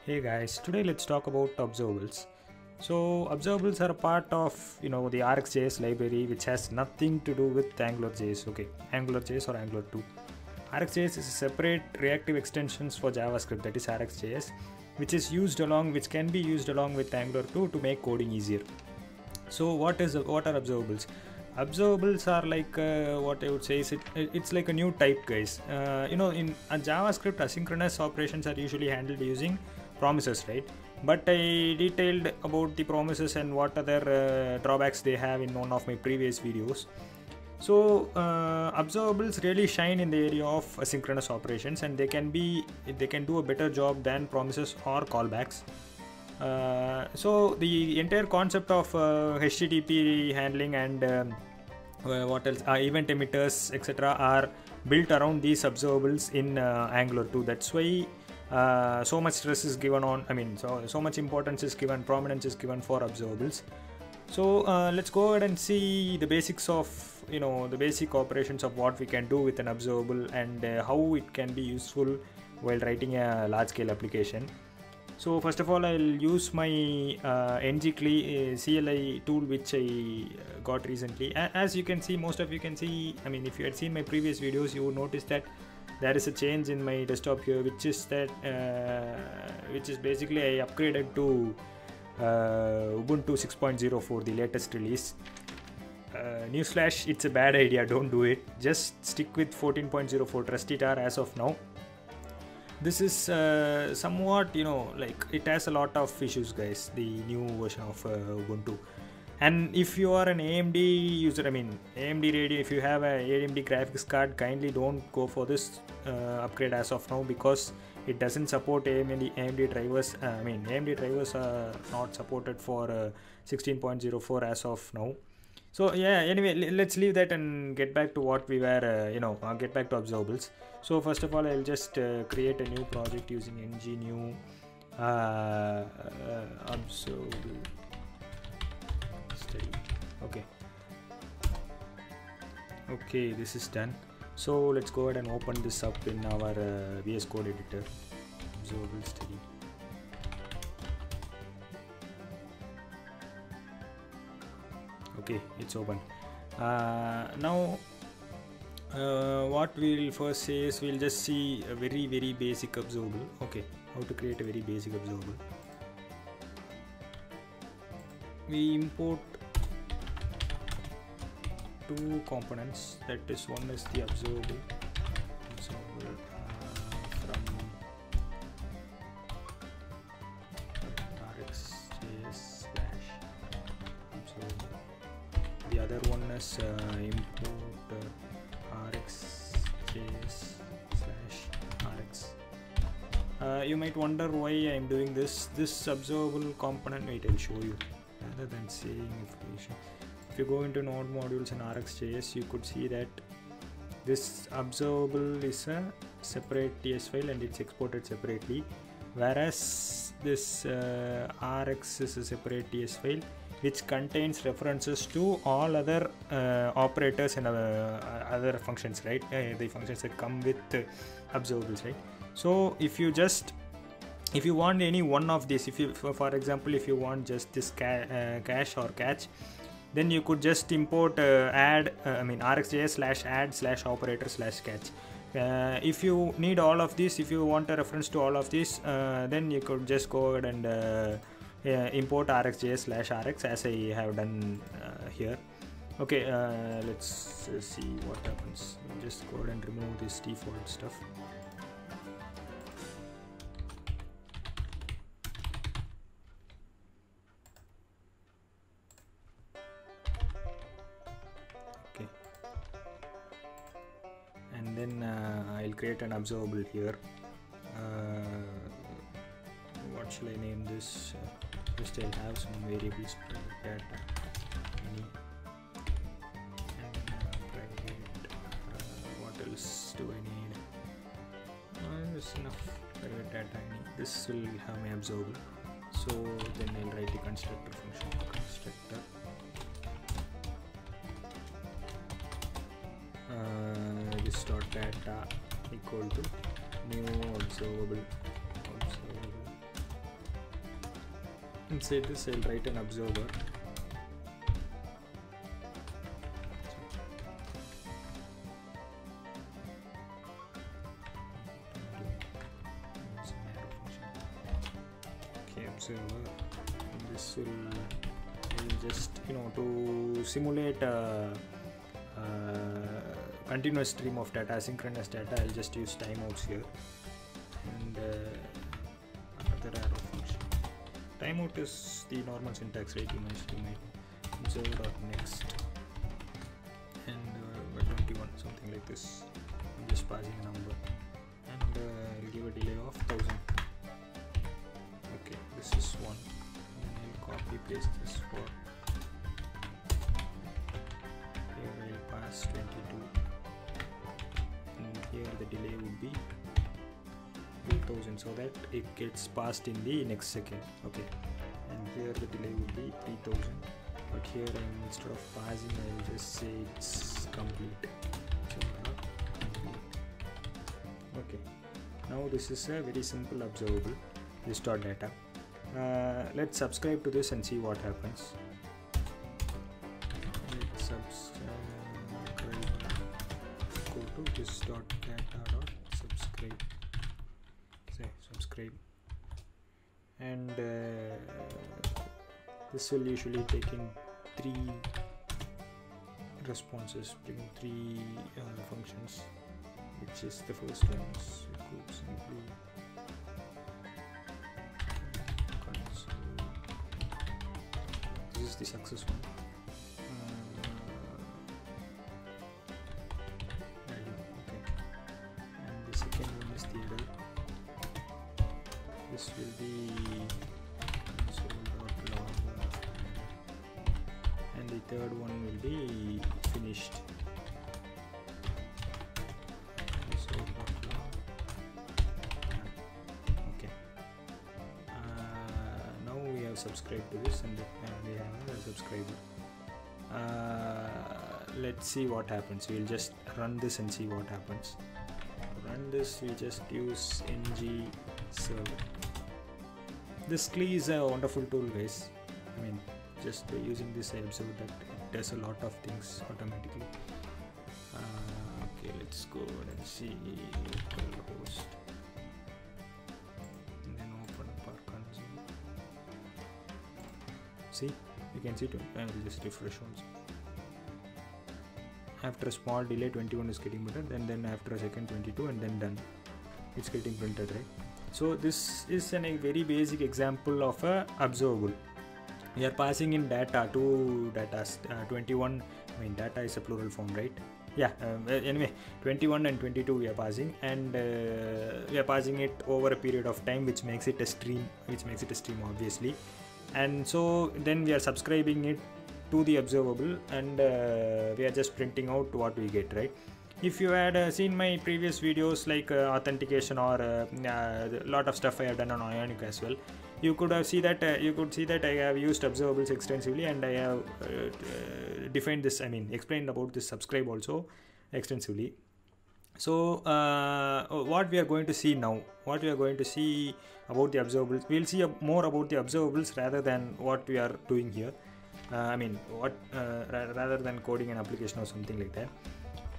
Hey guys, today let's talk about observables. So observables are a part of the RxJS library, which has nothing to do with AngularJS. Okay, AngularJS or Angular 2. RxJS is a separate reactive extensions for JavaScript, that is RxJS, which can be used along with Angular 2 to make coding easier. So what are observables? Observables are like what I would say is it's like a new type, guys. In JavaScript, asynchronous operations are usually handled using promises, right? But I detailed about the promises and what other drawbacks they have in one of my previous videos. So observables really shine in the area of asynchronous operations, and they can do a better job than promises or callbacks. So the entire concept of HTTP handling and what else, event emitters, etc., are built around these observables in Angular 2. That's why so much stress is given on, so much importance is given, prominence is given for observables. So let's go ahead and see the basics of the basic operations of what we can do with an observable and how it can be useful while writing a large scale application. So first of all, I'll use my CLI tool which I got recently. As you can see, most of you can see, if you had seen my previous videos, you would notice that there is a change in my desktop here, which is basically I upgraded to Ubuntu 6.04, the latest release. Newsflash, it's a bad idea, don't do it. Just stick with 14.04, trust it are as of now. This is somewhat, it has a lot of issues, guys, the new version of Ubuntu. And if you are an AMD user, AMD Radio, if you have a AMD graphics card, kindly don't go for this upgrade as of now, because it doesn't support AMD drivers. AMD drivers are not supported for 16.04 as of now. So yeah, anyway, let's leave that and get back to what we were, get back to observables. So first of all, I'll just create a new project using ng-new observable study. Okay, this is done. So let's go ahead and open this up in our VS Code editor. Observable study. Okay, it's open. Now what we'll first say is we'll just see a very basic observable. Okay, how to create a very basic observable. We import two components, that is, one is the observable from RxJS/observable. The other one is import RxJS/Rx. You might wonder why I am doing this observable component. Wait, I'll show you rather than saying information. If you go into node modules in RxJS, you could see that this observable is a separate TS file and it's exported separately, whereas this Rx is a separate TS file which contains references to all other operators and other functions, right? The functions that come with observables, right? So if you want any one of these, for example, if you want just this cache or catch, then you could just import RxJS/add/operator/catch. If you need all of these, if you want a reference to all of these, then you could just go ahead and import RxJS/Rx, as I have done here. Okay, let's see what happens. Just go ahead and remove this default stuff. Okay, and then I'll create an observable here. What shall I name this? Just I'll have some variables, private data, and private. What else do I need? There's enough private data I need. This will have my observable. So then I'll write the constructor function. Constructor this dot data equal to new observable inside this I'll write an observer. Okay, observer. This will just, you know, to simulate a continuous stream of data, asynchronous data, I'll just use timeouts here, and another arrow function. Timeout is the normal syntax, right? You might observe.next and 21, something like this. I'm just passing a number, and I'll give a delay of 1000. Okay, this is 1, and I'll copy paste this for here. I'll pass 22, and here the delay would be 2000, so that it gets passed in the next second. Okay, and here the delay would be 3000, but here instead of passing I'll just say it's complete. So complete. Okay, now this is a very simple observable, restore data. Let's subscribe to this and see what happens. Let's subscribe, go to this.data.subscribe, say subscribe, and this will usually take in 3 responses, bring 3 functions, which is the first one is equal simply console. This is the success one. Okay, and the second one is the error. This will be console.log, and the third one will be finished. Console.log. Okay. Now we have subscribed to this, and we have a subscriber. Let's see what happens. We'll just run this and see what happens. To run this, we just use ng server. This CLI is a wonderful tool, guys. I mean, just by using this I observed that it does a lot of things automatically. Okay, let's go and see localhost, and then open up our console. See, you can see it. I will just refresh also. After a small delay 21 is getting printed, and then after a second 22, and then done, it's getting printed, right? So this is a very basic example of a observable. We are passing in data to data 21. I mean, data is a plural form, right? Yeah. Anyway, 21 and 22 we are passing, and we are passing it over a period of time, which makes it a stream. Obviously, and so then we are subscribing it to the observable, and we are just printing out what we get, right? If you had seen my previous videos like authentication or a lot of stuff I have done on Ionic as well, you could see that I have used observables extensively, and I have defined this. I mean, explained about this subscribe also extensively. So what we are going to see now, what we are going to see about the observables, we'll see more about the observables rather than what we are doing here. I mean, rather than coding an application or something like that.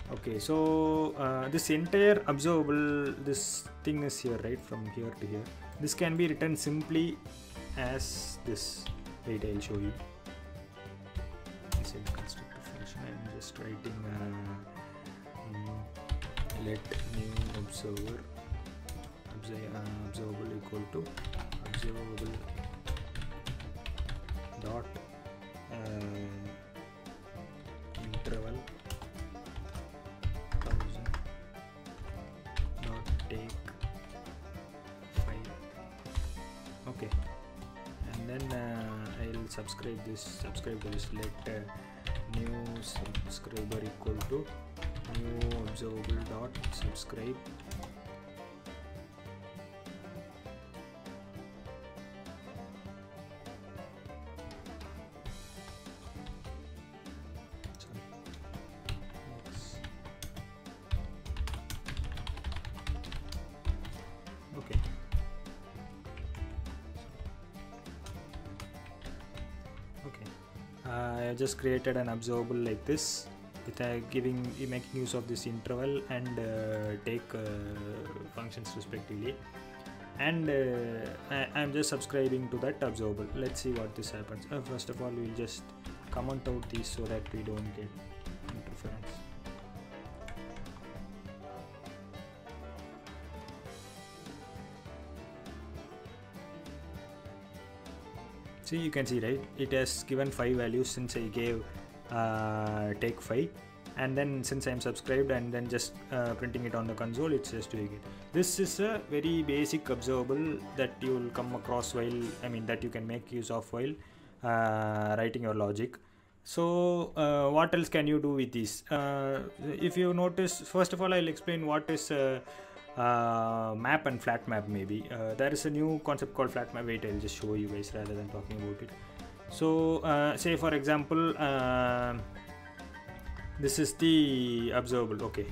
Okay, so this entire observable, this thing is here, right? From here to here, this can be written simply as this. Wait, I'll show you. Inside the constructor function, I'm just writing let new observable equal to observable dot interval 1000 dot take 5. Okay, and then I'll subscribe to this. Let new subscriber equal to new observable dot subscribe. I just created an observable like this with making use of this interval and take functions respectively, and I'm just subscribing to that observable. Let's see what this happens. First of all, we'll just comment out these so that we don't get interference. See, you can see, right, it has given 5 values since I gave take 5, and then since I am subscribed and then just printing it on the console, it's just doing it. This is a very basic observable that you will come across while, that you can make use of while writing your logic. So what else can you do with this? If you notice, first of all, I'll explain what is map and flat map. Maybe there is a new concept called flat map. Wait, I'll just show you guys rather than talking about it. So say for example, this is the observable, okay,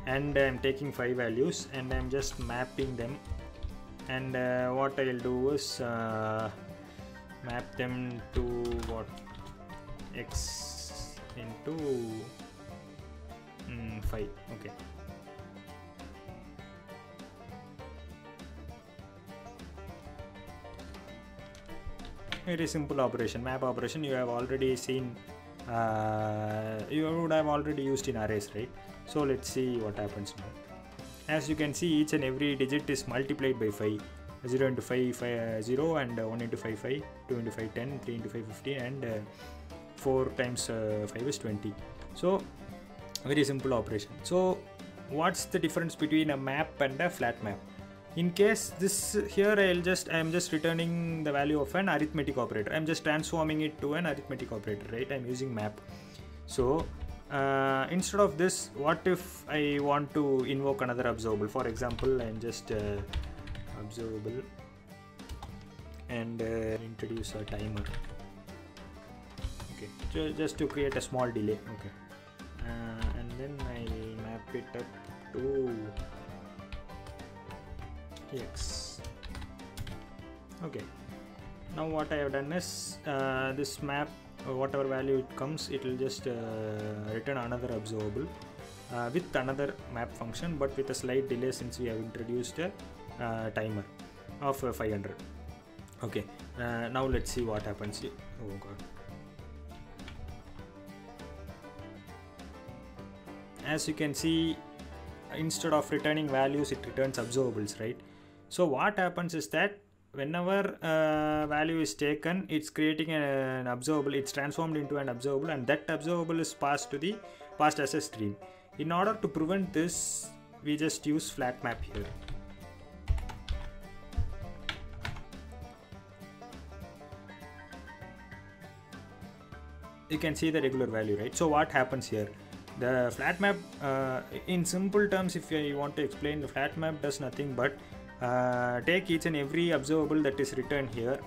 and I'm taking 5 values and I'm just mapping them, and what I'll do is map them to what, x into 5, okay. Very simple operation, map operation. You have already seen, you would have already used in arrays, right? So let's see what happens now. As you can see, each and every digit is multiplied by 5. 0 into 5, 0, and 1 into 5, 5, 2 into 5, 10, 3 into 5, 15, and 4 times 5 is 20. So very simple operation. So what's the difference between a map and a flat map? In case this here, I am just returning the value of an arithmetic operator. I'm just transforming it to an arithmetic operator, right? I'm using map. So instead of this, what if I want to invoke another observable? For example, I'm just observable and introduce a timer. Okay, just to create a small delay. Okay, and then I'll map it up to x. Okay, now what I have done is this map, whatever value it comes, it will just return another observable with another map function, but with a slight delay since we have introduced a timer of 500. Okay, now let's see what happens here. Oh god. As you can see, instead of returning values, it returns observables, right? So what happens is that whenever value is taken, it's creating an observable, it's transformed into an observable, and that observable is passed as a stream. In order to prevent this, we just use flat map here. You can see the regular value, right? So what happens here? The flat map, in simple terms, if you want to explain, the flat map does nothing but take each and every observable that is returned here,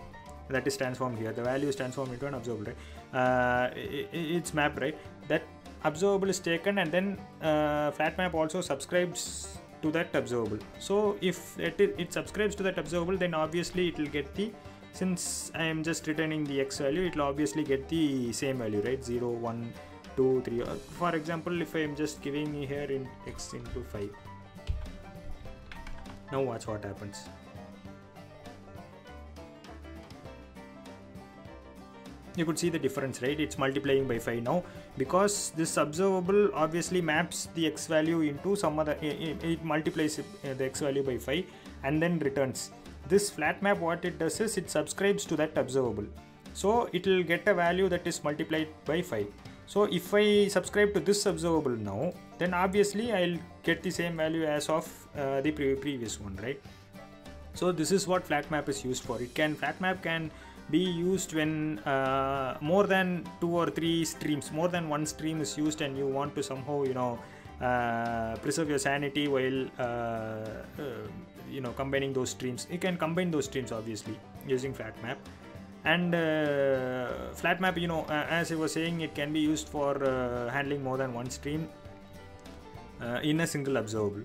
that is transformed here. The value is transformed into an observable, right? It's mapped, right? That observable is taken, and then flat map also subscribes to that observable. So if it subscribes to that observable, then obviously it will get the, since I am just returning the x value, it will obviously get the same value, right? 0, 1, 2, 3. For example, if I am just giving here in x into 5. Now watch what happens. You could see the difference, right? It's multiplying by 5 now, because this observable obviously maps the x value into some other, it multiplies the x value by 5 and then returns. This flat map, what it does is it subscribes to that observable, so it will get a value that is multiplied by 5. So if I subscribe to this observable now, then obviously I'll get the same value as of the previous one, right? So this is what flat map is used for. Flat map can be used when more than 2 or 3 streams, more than one stream is used, and you want to somehow, preserve your sanity while combining those streams. You can combine those streams obviously using flat map. And flat map, as I was saying, it can be used for handling more than one stream in a single observable.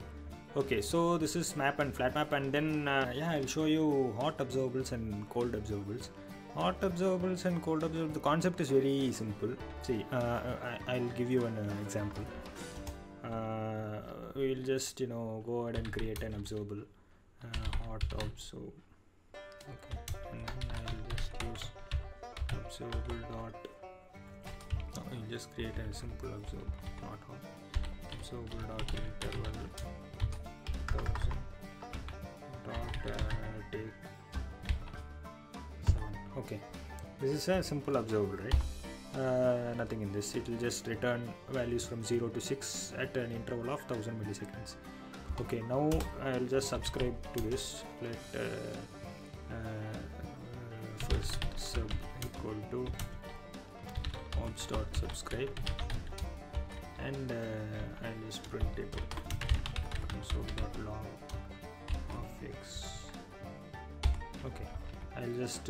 Okay, so this is map and flat map, and then I'll show you hot observables and cold observables. Hot observables and cold observables, the concept is very simple. See, I'll give you an example. We'll just go ahead and create an observable, hot observe. Okay, and then I'll just use observable dot. We'll just create a simple observable, not hot. Observable dot interval 1000 dot take 7. Okay, this is a simple observable, right? Nothing in this. It will just return values from 0 to 6 at an interval of 1000 milliseconds. Okay, now I'll just subscribe to this. Let first sub equal to obs.subscribe, and I'll just print it console.log of x. Okay, I'll just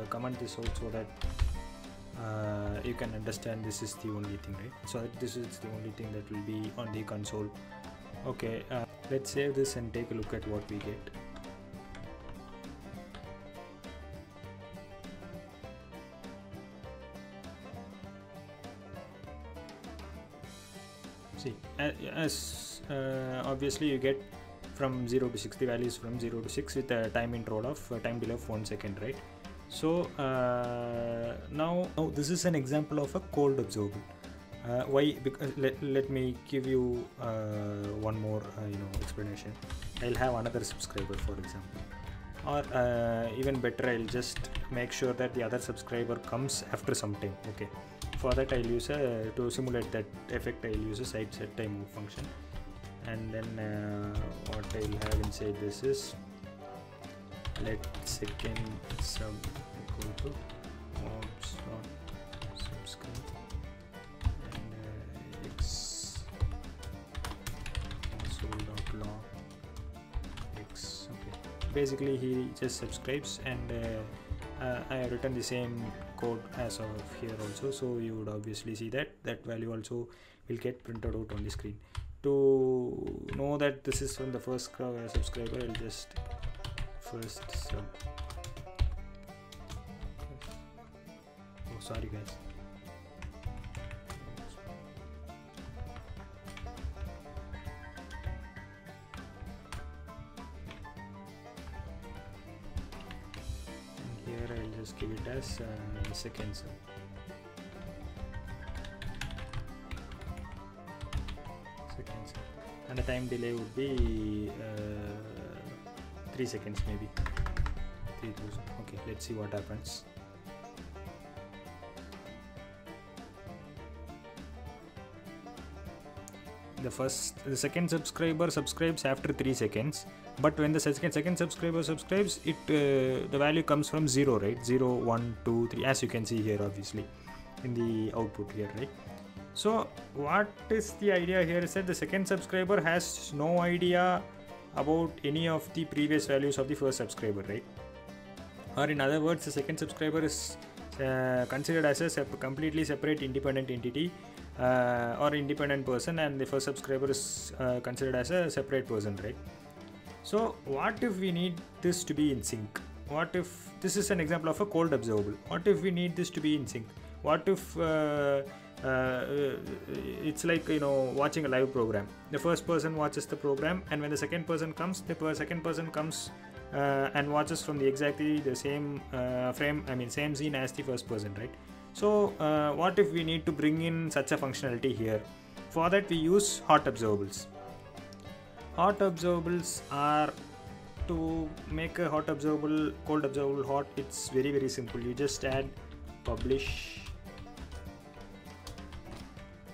comment this out so that you can understand this is the only thing, right? So that this is the only thing that will be on the console. Okay, let's save this and take a look at what we get. See, as obviously you get from 0 to 6, the values from 0 to 6 with a time interval of time delay of 1 second, right? So now this is an example of a cold observable. Why? Because let me give you one more explanation. I'll have another subscriber, for example, or even better, I'll just make sure that the other subscriber comes after some time. Okay, for that I'll use to simulate that effect, I'll use a side set time move function, and then what I'll have inside this is let second sub equal to obs.subscribe and x console.log x. Okay, basically he just subscribes, and I have written the same code as of here also, so you would obviously see that value also will get printed out on the screen. To know that this is from the first subscriber, I'll just first sub. Oh, sorry guys. And here I'll just give it as second sub. And the time delay would be 3 seconds, maybe 3000. Okay, let's see what happens. The second subscriber subscribes after 3 seconds, but when the second subscriber subscribes, it the value comes from 0, right? 0, 1, 2, 3, as you can see here obviously in the output here, right? So what is the idea here is that the second subscriber has no idea about any of the previous values of the first subscriber, right? Or in other words, the second subscriber is considered as a completely separate independent entity or independent person, and the first subscriber is considered as a separate person, right? So what if we need this to be in sync? What if this is an example of a cold observable? What if we need this to be in sync? What if it's like watching a live program? The first person watches the program, and when the second person comes, and watches from the exactly the same same scene as the first person, right? So what if we need to bring in such a functionality here? For that we use hot observables. Hot observables are, to make a hot observable, cold observable hot, it's very, very simple. You just add publish,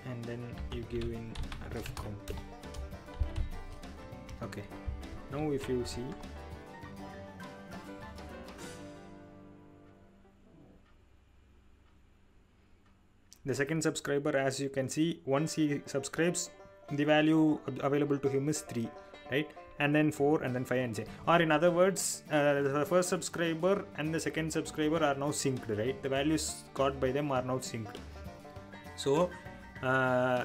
and then you give in ref count. Okay, now if you see, the second subscriber, as you can see, once he subscribes, the value available to him is 3, right? And then 4, and then 5, and 6. Or in other words, the first subscriber and the second subscriber are now synced, right? The values got by them are now synced. So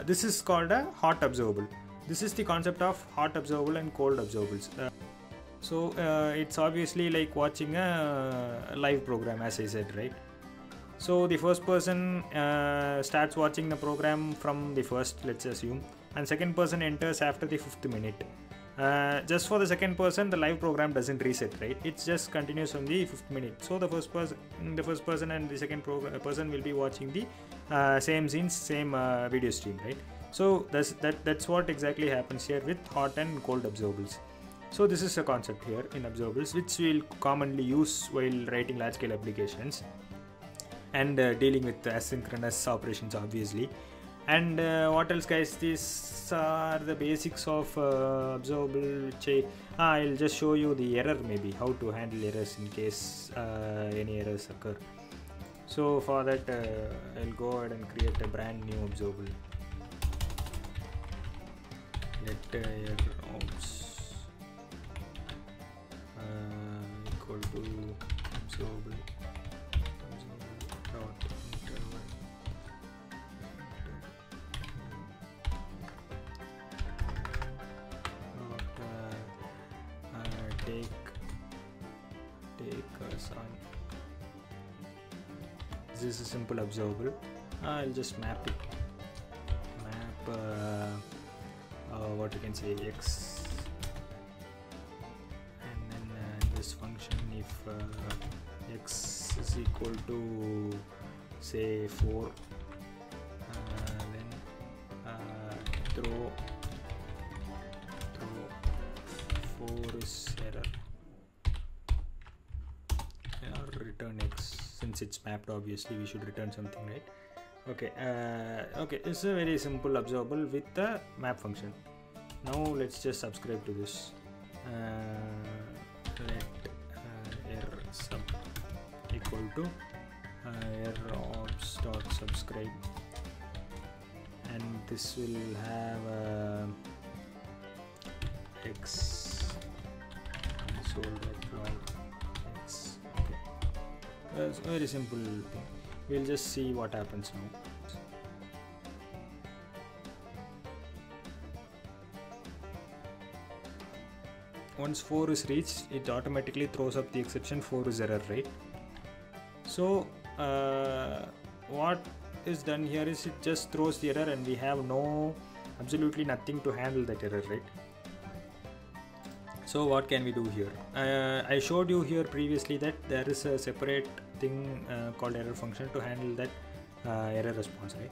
this is called a hot observable. This is the concept of hot observable and cold observables. So it's obviously like watching a live program, as I said, right? So the first person starts watching the program from the first, let's assume, and second person enters after the 5th minute. Just for the second person, the live program doesn't reset, right? It just continues from the 5th minute. So the first person and the second person will be watching the same scenes, same video stream, right? So that's what exactly happens here with hot and cold observables. So this is a concept here in observables, which we'll commonly use while writing large-scale applications and dealing with asynchronous operations, obviously. And what else, guys? These are the basics of observable, which I'll just show you the error, maybe how to handle errors in case any errors occur. So for that, I'll go ahead and create a brand new observable. Let error obs equal to observable dot interval. Take us on. This is a simple observable. I'll just map it. What you can say, x, and then this function, if x is equal to say 4, then throw 4 is error, or return x. Since it's mapped, obviously we should return something, right? Okay, it's a very simple observable with the map function. Now let's just subscribe to this. Let error sub equal to error obs dot subscribe, and this will have x console.log x. Okay, that's a very simple thing. We'll just see what happens now. Once 4 is reached, it automatically throws up the exception 4 is error, right? So what is done here is it just throws the error, and we have absolutely nothing to handle that error, right? So what can we do here? I showed you here previously that there is a separate thing called error function to handle that error response, right?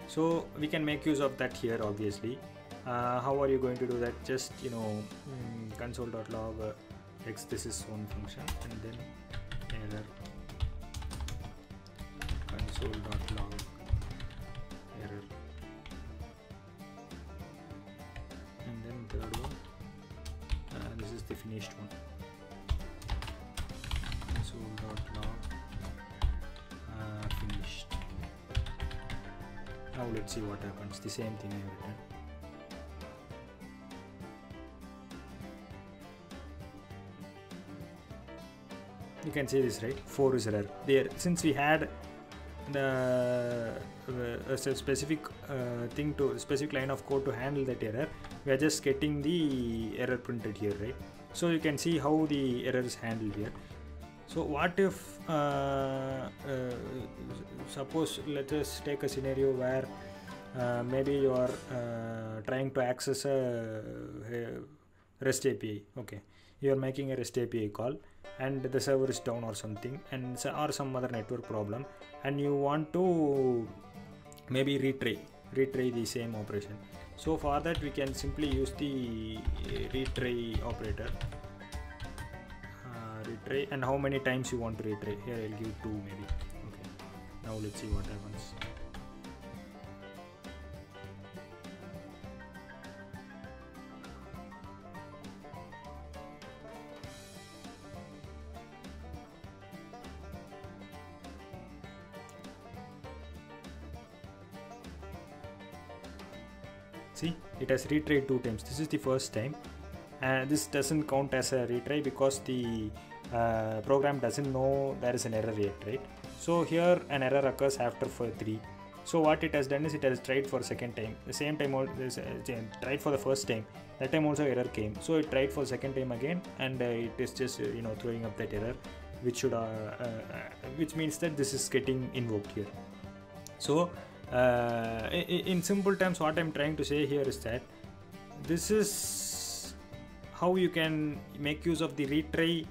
So we can make use of that here, obviously. How are you going to do that? Just console.log x, this is one function, and then error console.log error, and then third one, this is the finished one, console.log finished. Now let's see what happens. The same thing I have written. You can see this, right? 4 is error there. Since we had a specific specific line of code to handle that error, we are just getting the error printed here, right? So you can see how the error is handled here. So what if suppose, let us take a scenario where maybe you are trying to access a REST API. Okay, you are making a REST API call, and the server is down or something, and or some other network problem, and you want to maybe retry the same operation. So for that we can simply use the retry operator. Retry, and how many times you want to retry. Here I'll give 2 maybe. Okay, now let's see what happens. See, it has retried 2 times. This is the first time, and this doesn't count as a retry because the program doesn't know there is an error yet, right? So here an error occurs after for 3. So what it has done is it has tried for second time. The same time tried for the first time. That time also error came. So it tried for second time again, and it is just throwing up that error, which means that this is getting invoked here. So in simple terms, what I'm trying to say here is that this is how you can make use of the retry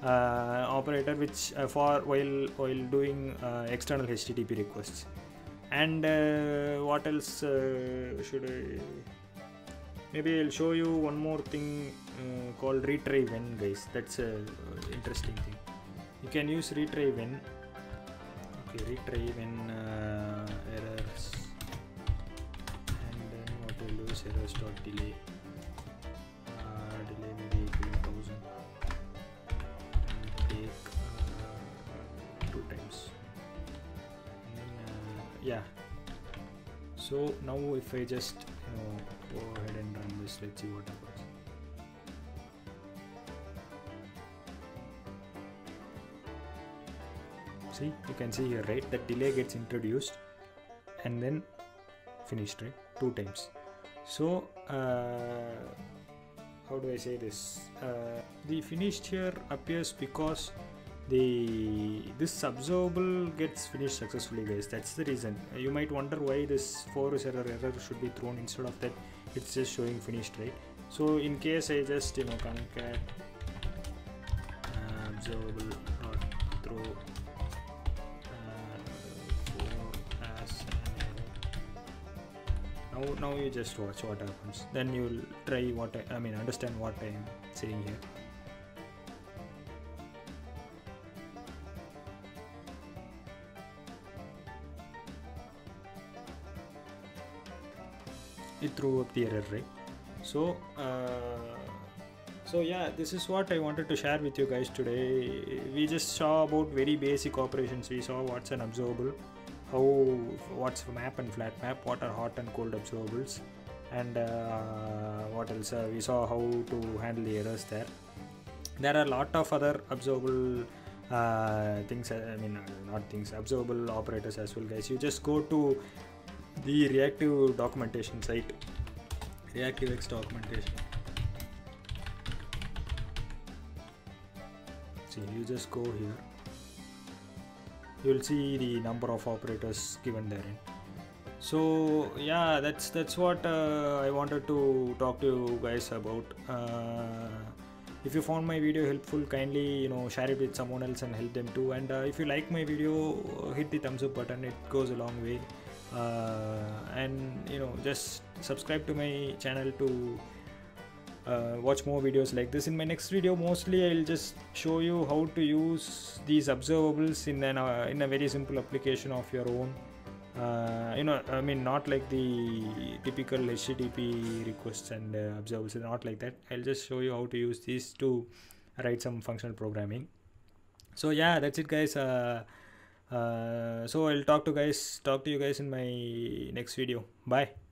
operator, which while doing external HTTP requests. And what else should I? Maybe I'll show you one more thing called retry when, guys. That's a interesting thing. You can use retry when. Okay, retry when errors, and then what we'll do is errors.delay. Delay maybe 1000. And take 2 times. Yeah, so now if I just go ahead and run this, let's see what happens. See, you can see here, right, that delay gets introduced and then finished, right, 2 times. So how do I say this? The finished here appears because this observable gets finished successfully, guys. That's the reason. You might wonder why this force error should be thrown. Instead of that, it's just showing finished, right? So in case I just concat observable throw for as an error. Now you just watch what happens. Then you'll try understand what I am saying here. It threw up the error, right? So yeah, this is what I wanted to share with you guys today. We just saw about very basic operations. We saw what's an observable, what's map and flat map, what are hot and cold observables, and what else. We saw how to handle the errors there. There are a lot of other observable things, observable operators as well, guys. You just go to the reactive documentation site, reactivex documentation. See, you just go here, you'll see the number of operators given therein. So yeah, that's what I wanted to talk to you guys about. If you found my video helpful, kindly share it with someone else and help them too. And if you like my video, hit the thumbs up button. It goes a long way. And just subscribe to my channel to watch more videos like this. In my next video, mostly I'll just show you how to use these observables in a very simple application of your own. Not like the typical HTTP requests and observables, not like that. I'll just show you how to use these to write some functional programming. So yeah, that's it, guys. So I'll talk to you guys in my next video. Bye.